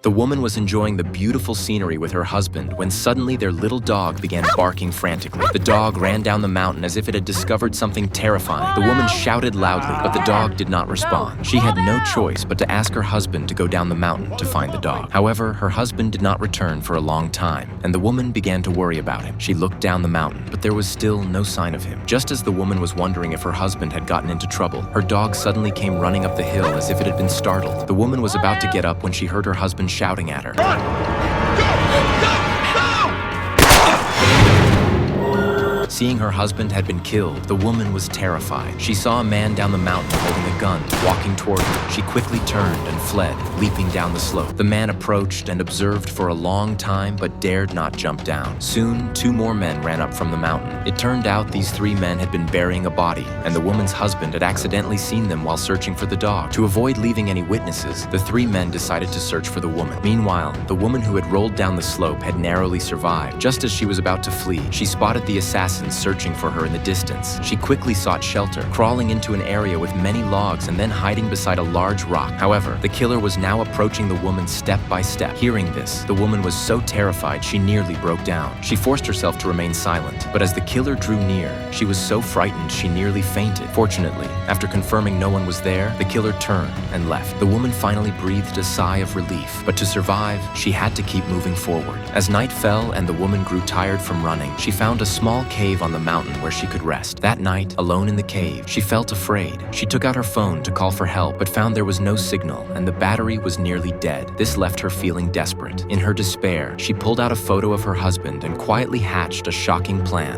The woman was enjoying the beautiful scenery with her husband when suddenly their little dog began barking frantically. The dog ran down the mountain as if it had discovered something terrifying. The woman shouted loudly, but the dog did not respond. She had no choice but to ask her husband to go down the mountain to find the dog. However, her husband did not return for a long time, and the woman began to worry about him. She looked down the mountain, but there was still no sign of him. Just as the woman was wondering if her husband had gotten into trouble, her dog suddenly came running up the hill as if it had been startled. The woman was about to get up when she heard her husband shouting at her. Run! Go! Go! Seeing her husband had been killed, the woman was terrified. She saw a man down the mountain holding a gun, walking toward her. She quickly turned and fled, leaping down the slope. The man approached and observed for a long time, but dared not jump down. Soon, 2 more men ran up from the mountain. It turned out these 3 men had been burying a body, and the woman's husband had accidentally seen them while searching for the dog. To avoid leaving any witnesses, the 3 men decided to search for the woman. Meanwhile, the woman who had rolled down the slope had narrowly survived. Just as she was about to flee, she spotted the assassins searching for her in the distance. She quickly sought shelter, crawling into an area with many logs and then hiding beside a large rock. However, the killer was now approaching the woman step by step. Hearing this, the woman was so terrified she nearly broke down. She forced herself to remain silent, but as the killer drew near, she was so frightened she nearly fainted. Fortunately, after confirming no one was there, the killer turned and left. The woman finally breathed a sigh of relief, but to survive, she had to keep moving forward. As night fell and the woman grew tired from running, she found a small cave on the mountain where she could rest. That night, alone in the cave, she felt afraid. She took out her phone to call for help, but found there was no signal and the battery was nearly dead. This left her feeling desperate. In her despair, she pulled out a photo of her husband and quietly hatched a shocking plan.